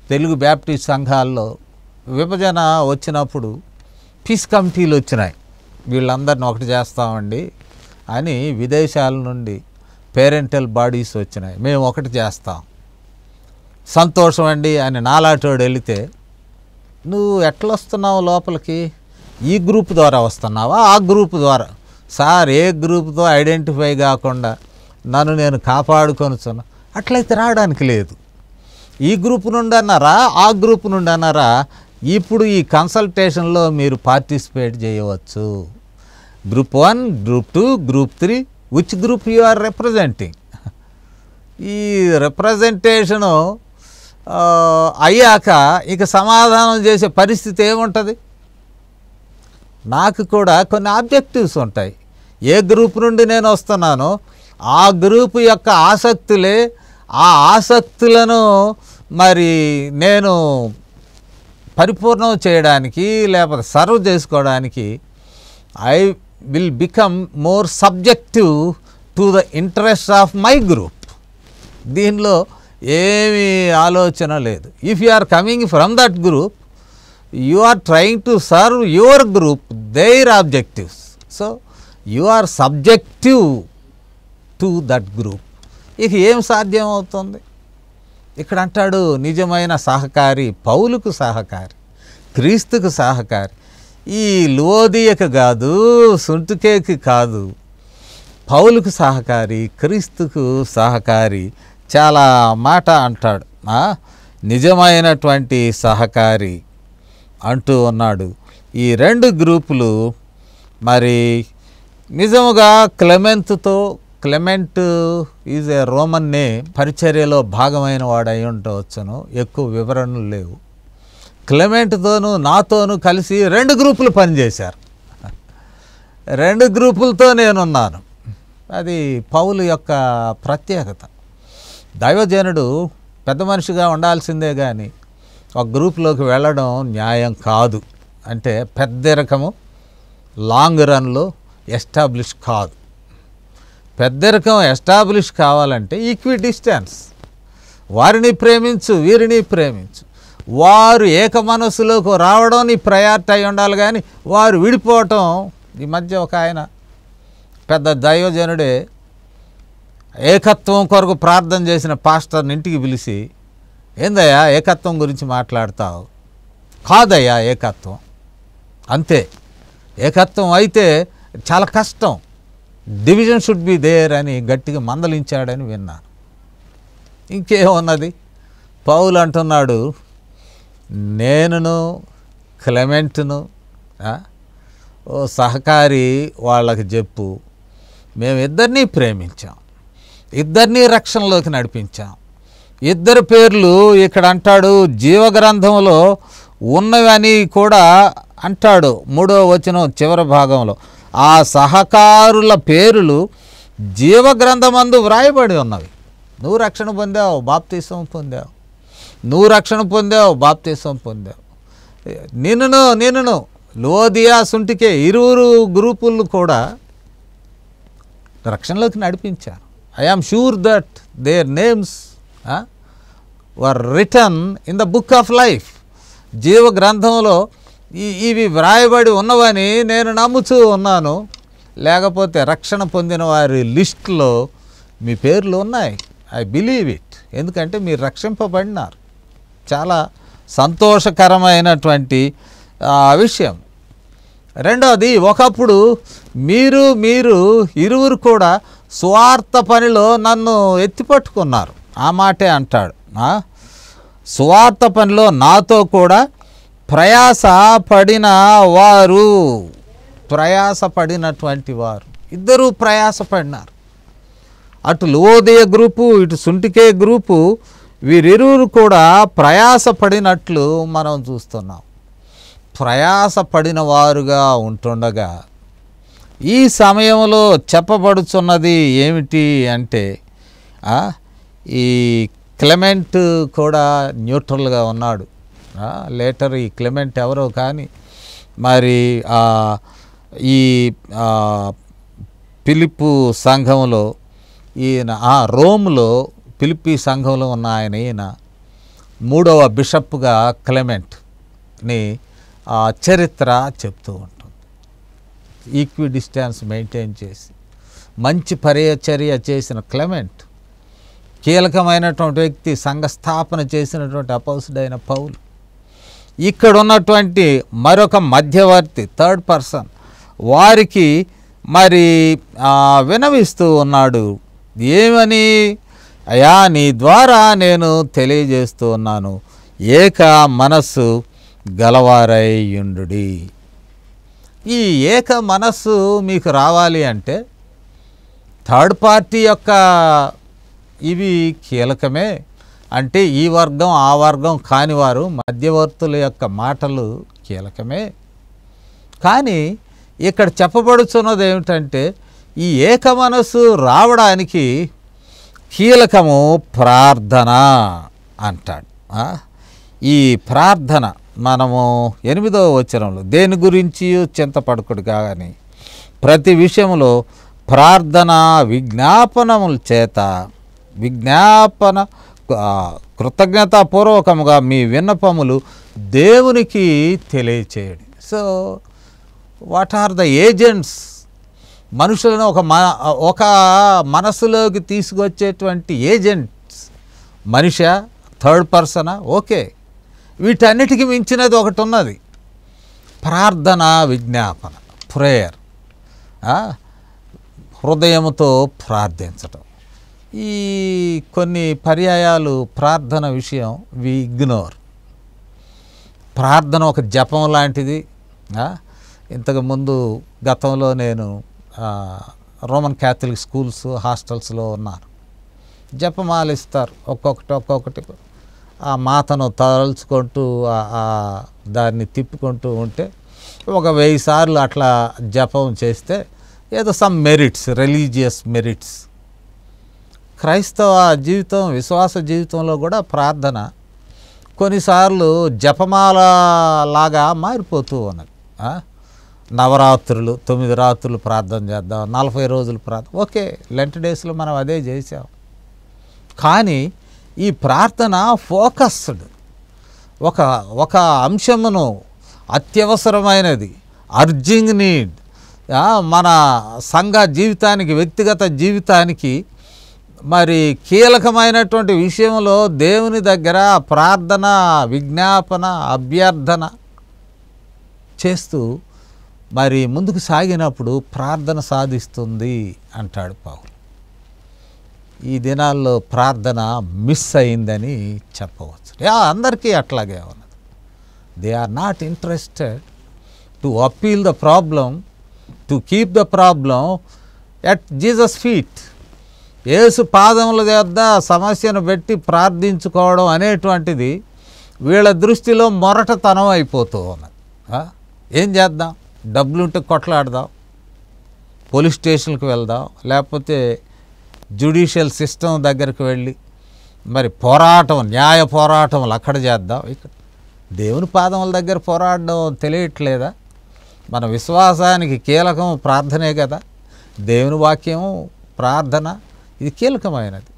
తెలుగు బ్యాప్టిస్ట్ సంఘాల్లో విభజన వచ్చినప్పుడు పీస్ కమిటీలు వచ్చినాయి. వీళ్ళందరిని ఒకటి చేస్తామండి అని విదేశాల నుండి పేరెంటల్ బాడీస్ వచ్చినాయి. మేము ఒకటి చేస్తాం, సంతోషం అండి అని నాలాటోడు వెళితే, నువ్వు ఎట్లా వస్తున్నావు లోపలికి? ఈ గ్రూప్ ద్వారా వస్తున్నావా ఆ గ్రూప్ ద్వారా? సార్ ఏ గ్రూప్తో ఐడెంటిఫై కాకుండా నన్ను నేను కాపాడుకొనుచున్నా. అట్లయితే రావడానికి లేదు. ఈ గ్రూప్ నుండి అన్నారా ఆ గ్రూప్ నుండి అన్నారా? ఇప్పుడు ఈ కన్సల్టేషన్లో మీరు పార్టిసిపేట్ చేయవచ్చు. Group 1, group 2, group 3, which group you are representing. ఈ రిప్రజెంటేషను అయ్యాక ఇక సమాధానం చేసే పరిస్థితి ఏముంటుంది? నాకు కూడా కొన్ని ఆబ్జెక్టివ్స్ ఉంటాయి. ఏ గ్రూప్ నుండి నేను వస్తున్నానో ఆ గ్రూపు యొక్క ఆసక్తులే, ఆ ఆసక్తులను మరి నేను పరిపూర్ణం చేయడానికి లేకపోతే సర్వ్ చేసుకోవడానికి I will become more subjective to the interest of my group. దీనిలో ఏమీ ఆలోచన లేదు. If you are coming from that group, you are trying to serve your group, their objectives. So you are subjective to that group. ఇక ఏం సాధ్యం అవుతుంది? ఇక్కడ అంటాడు నిజమైన సహకారి పౌలుకు సహకారి, క్రీస్తుకు సహకారి. ఈ లువోదియకు కాదు, సుంటుకేకి కాదు, పౌలుకు సహకారి, క్రీస్తుకు సహకారి. చాలా మాట అంటాడు, నిజమైనటువంటి సహకారి అంటూ ఉన్నాడు. ఈ రెండు గ్రూపులు మరి నిజముగా Clement is a Roman name, పరిచర్యలో భాగమైన వాడు అయి ఉండవచ్చును, ఎక్కువ వివరణలు లేవు. క్లెమెంట్తోనూ నాతోనూ కలిసి రెండు గ్రూపులు పనిచేశారు. రెండు గ్రూపులతో నేనున్నాను. అది పౌలు యొక్క ప్రత్యేకత. దైవజనుడు పెద్ద మనిషిగా ఉండాల్సిందే కానీ ఒక గ్రూప్లోకి వెళ్ళడం న్యాయం కాదు. అంటే పెద్దరికము లాంగ్ రన్లో ఎస్టాబ్లిష్ కాదు. పెద్దరికం ఎస్టాబ్లిష్ కావాలంటే ఈక్వి డిస్టెన్స్, వారిని ప్రేమించు, వీరిని ప్రేమించు. వారు ఏక మనస్సులోకి రావడం నీ ప్రయారిటీ అయి ఉండాలి కానీ వారు విడిపోవటం. ఈ మధ్య ఒక ఆయన పెద్ద దైవజనుడే ఏకత్వం కొరకు ప్రార్థన చేసిన పాస్టర్ని ఇంటికి పిలిచి, ఏందయ్యా ఏకత్వం గురించి మాట్లాడతావు? కాదయ్యా ఏకత్వం అంతే, ఏకత్వం అయితే చాలా కష్టం, డివిజన్ షుడ్ బి దేర్ అని గట్టిగా మందలించాడని విన్నాను. ఇంకేమున్నది? పౌలు అంటున్నాడు, నేనును క్లెమెంట్ను ఓ సహకారి వాళ్ళకి చెప్పు, మేమిద్దరినీ ప్రేమించాం, ఇద్దరినీ రక్షణలోకి నడిపించాం. ఇద్దరు పేర్లు ఇక్కడ అంటాడు జీవగ్రంథంలో ఉన్నవని కూడా అంటాడు. 3వ వచనం చివరి భాగంలో ఆ సహకారుల పేర్లు జీవగ్రంథమందు వ్రాయబడి ఉన్నవి. నువ్వు రక్షణ పొందావు, బాప్తిసం పొందావు, నువ్వు రక్షణ పొందావు, బాప్తిసం పొందావు. నిన్నును లువోదియా, సుంటుకే ఇరువురు గ్రూపులు కూడా రక్షణలోకి నడిపించారు. I am sure that their names were written in the book of life. జీవ గ్రంథంలో ఇవి వ్రాయబడి ఉన్నవని నేను నమ్ముతూ ఉన్నాను. లేకపోతే రక్షణ పొందిన వారి లిస్టులో మీ పేర్లు ఉన్నాయి. I believe it. ఎందుకంటే మీరు రక్షింపబడినారు. చాలా సంతోషకరమైనటువంటి విషయం. రెండవది, ఒకప్పుడు మీరు ఇరువురు కూడా సువార్త పనిలో నన్ను ఎత్తిపట్టుకున్నారు. ఆ మాటే అంటాడు, సువార్త పనిలో నాతో కూడా ప్రయాసపడిన వారు, ప్రయాసపడినటువంటి వారు ఇద్దరూ ప్రయాసపడినారు. అటు లువోదియ గ్రూపు, ఇటు సుంటుకే గ్రూపు, వీరిరువురు కూడా ప్రయాసపడినట్లు మనం చూస్తున్నాం. ప్రయాసపడిన వారుగా ఉంటుండగా ఈ సమయంలో చెప్పబడుచున్నది ఏమిటి అంటే, ఈ క్లెమెంట్ కూడా న్యూట్రల్గా ఉన్నాడు. లేటర్ ఈ క్లెమెంట్ ఎవరో కానీ మరి ఈ ఫిలిప్పు సంఘంలో ఈయన, రోమ్లో ఫిలిప్పీ సంఘంలో ఉన్న ఈయన 3వ బిషప్గా క్లెమెంట్ని చరిత్ర చెప్తూ ఉంటుంది. ఈక్వి డిస్టెన్స్ మెయింటైన్ చేసి మంచి పరిచర్య చేసిన క్లెమెంట్, కీలకమైనటువంటి వ్యక్తి, సంఘ స్థాపన చేసినటువంటి అపొస్తలుడైన పౌలు. ఇక్కడ ఉన్నటువంటి మరొక మధ్యవర్తి, థర్డ్ పర్సన్, వారికి మరి వినవిస్తూ ఉన్నాడు. ఏమని? అయా, నీ ద్వారా నేను తెలియజేస్తూ ఉన్నాను, ఏక మనస్సు గలవారైయుండుడి. ఈ ఏక మనస్సు మీకు రావాలి అంటే థర్డ్ పార్టీ యొక్క ఇవి కీలకమే. అంటే ఈ వర్గం ఆ వర్గం కానివారు, మధ్యవర్తుల యొక్క మాటలు కీలకమే. కానీ ఇక్కడ చెప్పబడుతున్నది ఏమిటంటే ఈ ఏక మనస్సు రావడానికి కీలకము ప్రార్థన అంటాడు. ఈ ప్రార్థన మనము 8వ వచనంలో దేని గురించి చింతపడకుడు కానీ ప్రతి విషయంలో ప్రార్థన విజ్ఞాపనముల చేత కృతజ్ఞతాపూర్వకముగా మీ విన్నపములు దేవునికి తెలియచేయండి. So what are the agents? మనుషులను ఒక మనసులోకి తీసుకొచ్చేటువంటి ఏజెంట్స్ మనిషి, థర్డ్ పర్సనా? ఓకే, వీటన్నిటికీ మించినది ఒకటి ఉన్నది, ప్రార్థన విజ్ఞాపన, ప్రేయర్. హృదయముతో ప్రార్థించటం. ఈ కొన్ని పర్యాయాలు ప్రార్థన విషయం వి ఇగ్నోర్. ప్రార్థన ఒక జపం లాంటిది. ఇంతకుముందు గతంలో నేను రోమన్ క్యాథలిక్ స్కూల్స్ హాస్టల్స్లో ఉన్నాను. జపమాలు ఇస్తారు, ఒక్కొక్కటి ఆ మాతను తలుచుకుంటూ దాన్ని తిప్పుకుంటూ ఉంటే ఒక 1000 సార్లు అట్లా జపం చేస్తే ఏదో సమ్ మెరిట్స్, రిలీజియస్ మెరిట్స్. క్రైస్తవ జీవితం, విశ్వాస జీవితంలో కూడా ప్రార్థన కొన్నిసార్లు జపమాల లాగా మారిపోతూ ఉన్నది. నవరాత్రులు 9 రాత్రులు ప్రార్థన చేద్దాం, 40 రోజులు ప్రార్థన. ఓకే, లెంట్ డేస్లో మనం అదే చేసాం. కానీ ఈ ప్రార్థన ఫోకస్డ్, ఒక అంశమును, అత్యవసరమైనది, అర్జింగ్ నీడ్, మన సంఘ జీవితానికి, వ్యక్తిగత జీవితానికి మరి కీలకమైనటువంటి విషయంలో దేవుని దగ్గర ప్రార్థన, విజ్ఞాపన, అభ్యర్థన చేస్తూ మరి ముందుకు సాగినప్పుడు ప్రార్థన సాధిస్తుంది అంటాడు పౌలు. ఈ దినాల్లో ప్రార్థన మిస్ అయిందని చెప్పవచ్చు. అందరికీ అట్లాగే ఉన్నది. They are not interested to appeal the problem, to keep the problem at Jesus feet. యేసు పాదముల వద్ద సమస్యను పెట్టి ప్రార్థించుకోవడం అనేటువంటిది వీళ్ళ దృష్టిలో మొరటతనం అయిపోతూ ఉన్నది. ఏం చేద్దాం? డబ్బులుంటే కొట్లాడదాం, పోలీస్ స్టేషన్కి వెళ్దాం, లేకపోతే జ్యుడిషియల్ సిస్టమ్ దగ్గరికి వెళ్ళి మరి పోరాటం, న్యాయ పోరాటములు అక్కడ చేద్దాం. ఇక్కడ దేవుని పాదముల దగ్గర పోరాడడం తెలియట్లేదా? మన విశ్వాసానికి కీలకం ప్రార్థనే కదా. దేవుని వాక్యము, ప్రార్థన ఇది కీలకమైనది.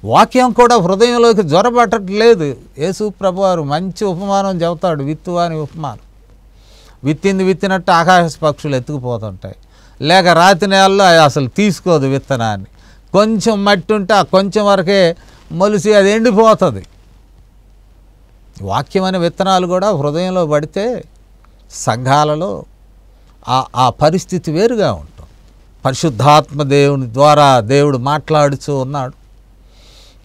వాక్యం కూడా హృదయంలోకి జ్వరపట్టట్లేదు. యేసు ప్రభువారు మంచి ఉపమానం చెబుతాడు, విత్తువాని ఉపమానం. విత్తినట్టు ఆకాశ పక్షులు ఎత్తుకుపోతుంటాయి, లేక రాతి నేలలో అసలు తీసుకోదు విత్తనాన్ని. కొంచెం మట్టి ఉంటే ఆ కొంచెం వరకే మొలిసి అది ఎండిపోతుంది. వాక్యమైన విత్తనాలు కూడా హృదయంలో పడితే సంఘాలలో ఆ పరిస్థితి వేరుగా ఉంటుంది. పరిశుద్ధాత్మ దేవుని ద్వారా దేవుడు మాట్లాడుతూ ఉన్నాడు.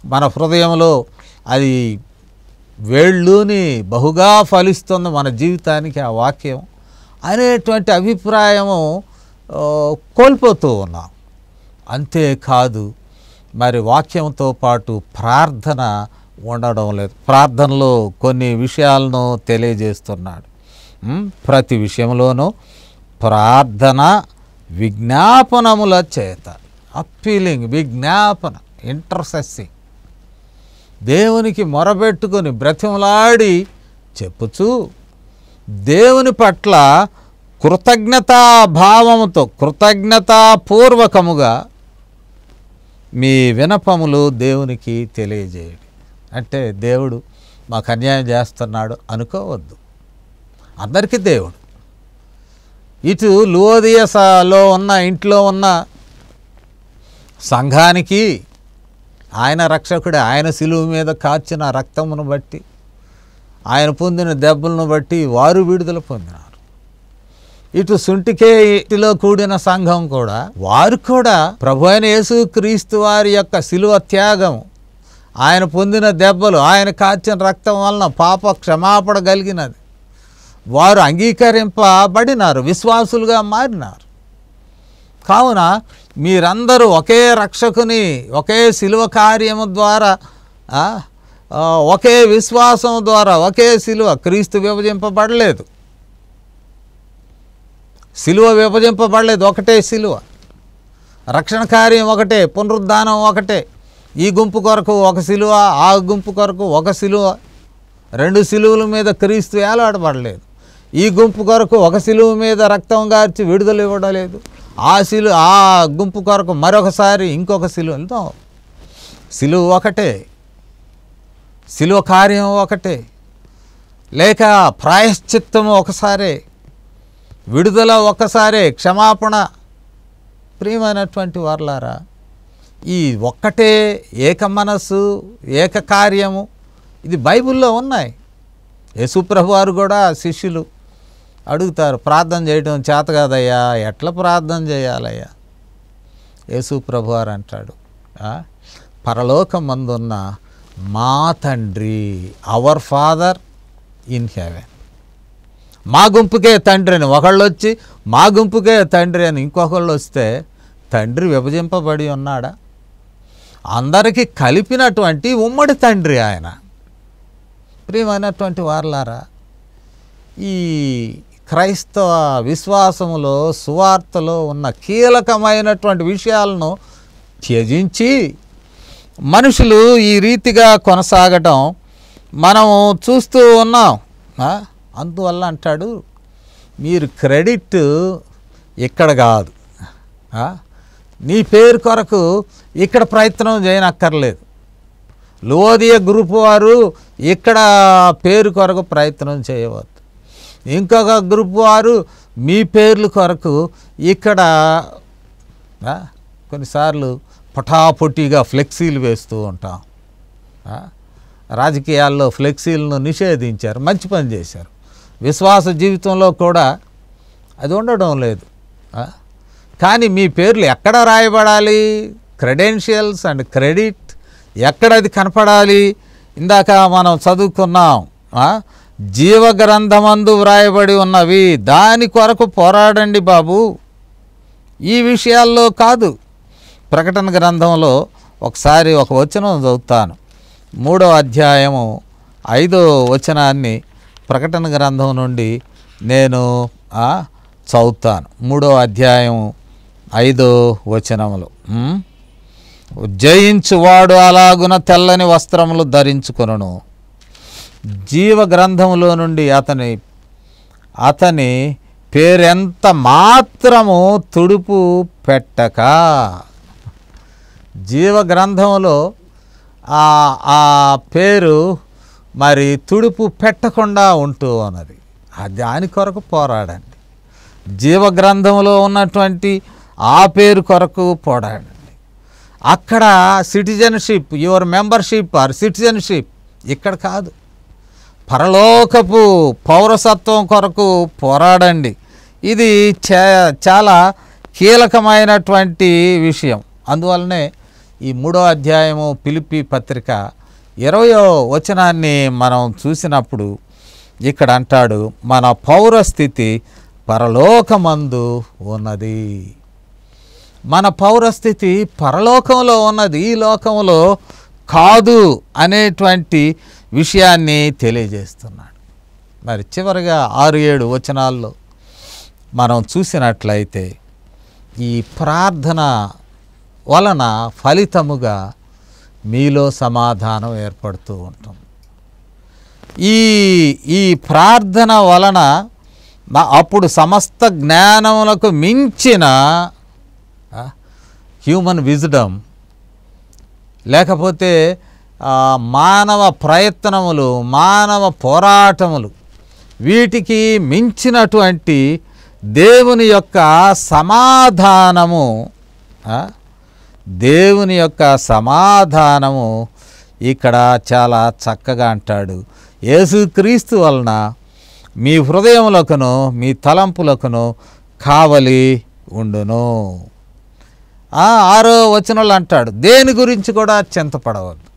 మన హృదయంలో అది వేళ్ళూని బహుగా ఫలిస్తుంది మన జీవితానికి ఆ వాక్యం అనేటువంటి అభిప్రాయము కోల్పోతూ ఉన్నాం. అంతేకాదు మరి వాక్యంతో పాటు ప్రార్థన ఉండడం లేదు. ప్రార్థనలో కొన్ని విషయాలను తెలియజేస్తున్నాడు. ప్రతి విషయంలోనూ ప్రార్థన విజ్ఞాపనముల చేత, అప్పీలింగ్, విజ్ఞాపన, ఇంటర్సెస్సింగ్, దేవునికి మొరబెట్టుకొని బ్రతిమలాడి చెప్పుచూ దేవుని పట్ల కృతజ్ఞతాభావముతో, కృతజ్ఞతాపూర్వకముగా మీ వినపములు దేవునికి తెలియజేయండి. అంటే దేవుడు మాకు అన్యాయం చేస్తున్నాడు అనుకోవద్దు. అందరికీ దేవుడు. ఇటు లువోదియలో ఉన్న ఇంట్లో ఉన్న సంఘానికి ఆయన రక్షకుడే. ఆయన శిలువ మీద కార్చిన రక్తమును బట్టి, ఆయన పొందిన దెబ్బలను బట్టి వారు విడుదల పొందినారు. ఇటు సుంటికేటిలో కూడిన సంఘం కూడా, వారు కూడా ప్రభు అయిన యేసుక్రీస్తు వారి యొక్క శిలువ త్యాగం, ఆయన పొందిన దెబ్బలు, ఆయన కార్చిన రక్తం వలన పాప క్షమాపణ కలిగినది. వారు అంగీకరింపబడినారు, విశ్వాసులుగా మారినారు. కావున మీరందరూ ఒకే రక్షకుని, ఒకే శిలువ కార్యము ద్వారా, ఒకే విశ్వాసం ద్వారా, ఒకే శిలువ, క్రీస్తు విభజింపబడలేదు. సిలువ విభజింపబడలేదు, ఒకటే సిలువ. రక్షణ కార్యం ఒకటే, పునరుద్ధానం ఒకటే. ఈ గుంపు కొరకు ఒక సిలువ, ఆ గుంపు కొరకు ఒక సిలువ. 2 సిలువల మీద క్రీస్తు ఏలాడబడలేదు. ఈ గుంపు కొరకు ఒక సిలువ మీద రక్తం గార్చి విడుదల ఇవ్వడలేదు. ఆ గుంపు కొరకు మరొకసారి ఇంకొక సిలువ. సిలువ ఒకటే, సిలువ కార్యం ఒకటే. లేక ప్రాయశ్చిత్తము ఒకసారే, విడుదల ఒక్కసారే, క్షమాపణ. ప్రియమైనటువంటి వారలారా, ఈ ఒక్కటే ఏక మనస్సు, ఏక కార్యము, ఇది బైబిల్లో ఉన్నాయి. యేసుప్రభు వారు కూడా శిష్యులు అడుగుతారు, ప్రార్థన చేయడం చేత కాదయ్యా, ఎట్లా ప్రార్థన చేయాలయ్యా? యేసుప్రభు వారు అంటాడు, పరలోకమందున్న మా తండ్రి, అవర్ ఫాదర్ ఇన్ హెవెన్. మా గుంపుకే తండ్రి అని ఒకళ్ళు వచ్చి, మా గుంపుకే తండ్రి అని ఇంకొకళ్ళు వస్తే తండ్రి విభజింపబడి ఉన్నాడా? అందరికీ కలిపినటువంటి ఉమ్మడి తండ్రి ఆయన. ప్రియమైనటువంటి వారలారా, ఈ క్రైస్తవ విశ్వాసములో, సువార్తలో ఉన్న కీలకమైనటువంటి విషయాలను త్యజించి మనుషులు ఈ రీతిగా కొనసాగటం మనం చూస్తూ ఉన్నాం. అందువల్ల అంటాడు, మీరు క్రెడిట్ ఇక్కడ కాదు, నీ పేరు కొరకు ఇక్కడ ప్రయత్నం చేయనక్కర్లేదు. లోదియ గ్రూప్ వారు ఇక్కడ పేరు కొరకు ప్రయత్నం చేయవద్దు. ఇంకొక గ్రూప్ వారు మీ పేర్ల కొరకు ఇక్కడ కొన్నిసార్లు పటాపొట్టిగా ఫ్లెక్సీలు వేస్తూ ఉంటాం. రాజకీయాల్లో ఫ్లెక్సీలను నిషేధించారు, మంచి పని చేశారు. విశ్వాస జీవితంలో కూడా అది ఉండడం లేదు. కానీ మీ పేర్లు ఎక్కడ రాయబడాలి? క్రెడెన్షియల్స్ అండ్ క్రెడిట్ ఎక్కడ అది కనపడాలి? ఇందాక మనం చదువుకున్నాం, జీవగ్రంథమందు వ్రాయబడి ఉన్నవి, దాని కొరకు పోరాడండి బాబు. ఈ విషయాల్లో కాదు. ప్రకటన గ్రంథంలో ఒకసారి ఒక వచనం చదువుతాను. 3వ అధ్యాయము 5వ వచనాన్ని ప్రకటన గ్రంథం నుండి నేను చదువుతాను. 3వ అధ్యాయం 5వ వచనములో, జయించువాడు అలాగున తెల్లని వస్త్రములు ధరించుకొనును, జీవ గ్రంథములో నుండి అతని పేరెంత మాత్రము తుడుపు పెట్టక. జీవ గ్రంథంలో ఆ పేరు మరి తుడుపు పెట్టకుండా ఉంటూ ఉన్నది. దాని కొరకు పోరాడండి. జీవగ్రంథంలో ఉన్నటువంటి ఆ పేరు కొరకు పోరాడండి. అక్కడ citizenship, your membership or citizenship ఇక్కడ కాదు. పరలోకపు పౌరసత్వం కొరకు పోరాడండి. ఇది చాలా కీలకమైనటువంటి విషయం. అందువల్లనే ఈ 3వ అధ్యాయము ఫిలిప్పీ పత్రిక 20వ వచనాన్ని మనం చూసినప్పుడు ఇక్కడ అంటాడు, మన పౌరస్థితి పరలోకమందు ఉన్నది. మన పౌరస్థితి పరలోకంలో ఉన్నది, ఈ లోకంలో కాదు అనేటువంటి విషయాన్ని తెలియజేస్తున్నాడు. మరి చివరిగా 6-7 వచనాల్లో మనం చూసినట్లయితే ఈ ప్రార్థన వలన ఫలితముగా మీలో సమాధానం ఏర్పడుతూ ఉంటుంది. ఈ ప్రార్థన వలన అప్పుడు సమస్త జ్ఞానములకు మించిన హ్యూమన్ విజ్డమ్, లేకపోతే మానవ ప్రయత్నములు, మానవ పోరాటములు, వీటికి మించినటువంటి దేవుని యొక్క సమాధానము, దేవుని యొక్క సమాధానము ఇక్కడ చాలా చక్కగా అంటాడు. యేసుక్రీస్తు వలన మీ హృదయములకును మీ తలంపులకును కావలి ఉండును. 6వ వచనంలో అంటాడు, దేని గురించి కూడా చింతపడవద్దు.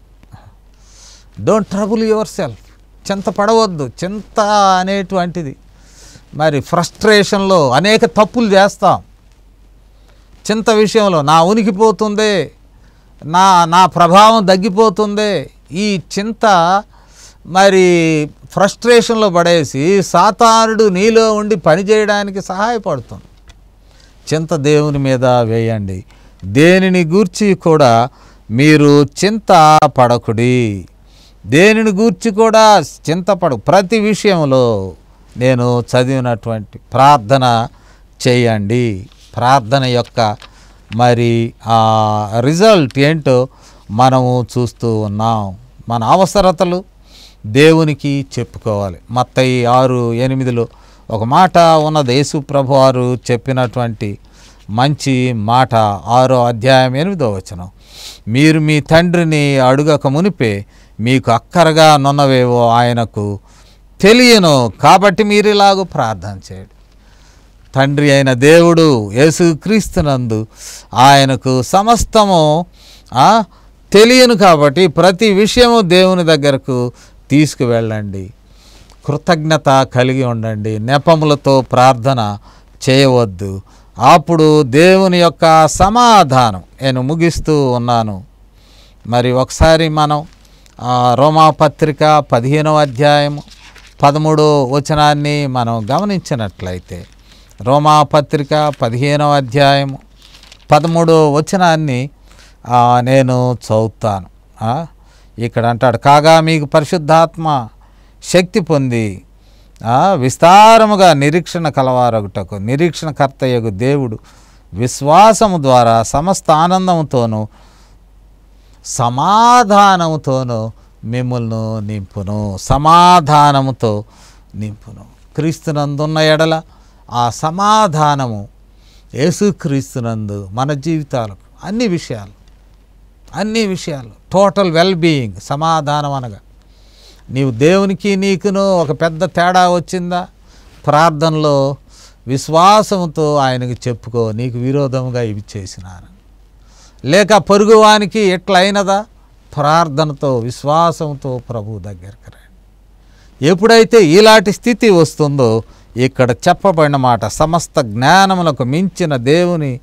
Don't trouble yourself. చింతపడవద్దు. చింత అనేటువంటిది మరి ఫ్రస్ట్రేషన్లో అనేక తప్పులు చేస్తాం. చింత విషయంలో నా ఉనికి పోతుంది, నా ప్రభావం తగ్గిపోతుంది. ఈ చింత మరి ఫ్రస్ట్రేషన్లో పడేసి సాతానుడు నీలో ఉండి పనిచేయడానికి సహాయపడుతుంది. చింత దేవుని మీద వేయండి. దేనిని గూర్చి కూడా మీరు చింత పడకుడి. దేనిని గూర్చి కూడా చింతపడు. ప్రతి విషయంలో నేను చదివినటువంటి ప్రార్థన చేయండి. ప్రార్థన యొక్క మరి రిజల్ట్ ఏంటో మనము చూస్తూ ఉన్నాం. మన అవసరతలు దేవునికి చెప్పుకోవాలి. మత్తయి 6:8 ఒక మాట ఉన్నది. యేసు ప్రభు వారు చెప్పినటువంటి మంచి మాట. 6వ అధ్యాయం 8వ వచనం, మీరు మీ తండ్రిని అడుగక మునిపే మీకు అక్కరగా నున్నవేవో ఆయనకు తెలియను, కాబట్టి మీరు ఇలాగూ ప్రార్థన చేయండి. తండ్రి అయిన దేవుడు యేసుక్రీస్తునందు ఆయనకు సమస్తము తెలియను కాబట్టి ప్రతి విషయము దేవుని దగ్గరకు తీసుకువెళ్ళండి. కృతజ్ఞత కలిగి ఉండండి. నెపములతో ప్రార్థన చేయవద్దు. అప్పుడు దేవుని యొక్క సమాధానం. నేను ముగిస్తూ ఉన్నాను. మరి ఒకసారి మనం రోమాపత్రిక 15వ అధ్యాయము 13వ వచనాన్ని మనం గమనించినట్లయితే, రోమాపత్రిక 15వ అధ్యాయము 13వ వచనాన్ని నేను చదువుతాను. ఇక్కడ అంటాడు, కాగా మీకు పరిశుద్ధాత్మ శక్తి పొంది విస్తారముగా నిరీక్షణ కలవారగుటకు నిరీక్షణకర్తయగు దేవుడు విశ్వాసము ద్వారా సమస్త ఆనందముతోనూ సమాధానముతోనూ మిమ్మల్ని నింపును. సమాధానముతో నింపును. క్రీస్తునందున్న ఎడల ఆ సమాధానము యేసుక్రీస్తునందు మన జీవితాలకు అన్ని విషయాలు టోటల్ వెల్బీయింగ్. సమాధానం అనగా నీవు దేవునికి నీకును ఒక పెద్ద తేడా వచ్చిందా? ప్రార్థనలో విశ్వాసంతో ఆయనకి చెప్పుకో, నీకు విరోధముగా ఇవి చేసినాను. లేక పొరుగువానికి ఎట్లయినదా? ప్రార్థనతో విశ్వాసంతో ప్రభు దగ్గరికి రండి. ఎప్పుడైతే ఇలాంటి స్థితి వస్తుందో ఇక్కడ చెప్పబడిన మాట, సమస్త జ్ఞానములకు మించిన దేవుని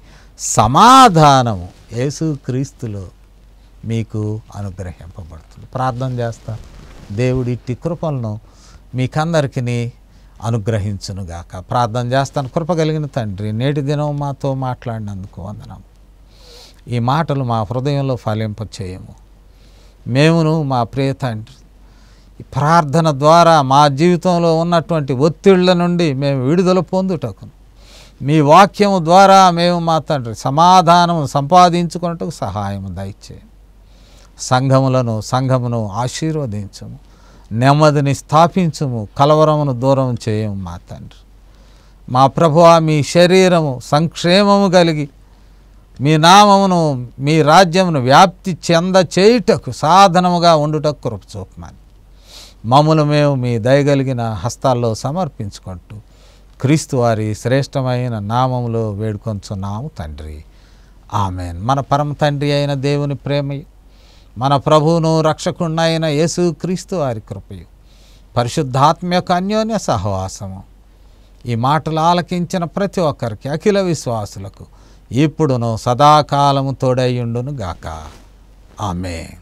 సమాధానము యేసుక్రీస్తులో మీకు అనుగ్రహింపబడుతుంది. ప్రార్థన చేస్తా. దేవుడి ఇట్టి కృపలను మీకందరికీ అనుగ్రహించునుగాక. ప్రార్థన చేస్తాను. కృప కలిగిన తండ్రి, నేటి దినం మాతో మాట్లాడినందుకు వందనం. ఈ మాటలు మా హృదయంలో ఫలింపచేయము. మేమును మా ప్రియ తండ్రి ఈ ప్రార్థన ద్వారా మా జీవితంలో ఉన్నటువంటి ఒత్తిళ్ల నుండి మేము విడుదల పొందుటకు, మీ వాక్యము ద్వారా మేము మా తండ్రి సమాధానం సంపాదించుకున్నట్టుకు సహాయం దయచేయండి. సంఘమును ఆశీర్వదించము, నెమ్మదిని స్థాపించము, కలవరమును దూరం చేయము మా తండ్రి. మా ప్రభువా, మీ శరీరము సంక్షేమము కలిగి మీ నామమును మీ రాజ్యమును వ్యాప్తి చెంద చేయుటకు సాధనముగా ఉండుటకు కృప చూపమని మమ్మల్ని మేము మీ దయగలిగిన హస్తాల్లో సమర్పించుకుంటూ క్రీస్తు వారి శ్రేష్టమైన నామములో వేడుకొంచున్నాము తండ్రి. ఆమెన్. మన పరమ తండ్రి అయిన దేవుని ప్రేమయు, మన ప్రభువును రక్షకుడినైన యేసుక్రీస్తు వారి కృపయు, పరిశుద్ధాత్మ యొక్క అన్యోన్య సహవాసము ఈ మాటలు ఆలకించిన ప్రతి ఒక్కరికి, అఖిల విశ్వాసులకు ఇప్పుడును సదాకాలము తోడైయుండును గాక. ఆమేన్.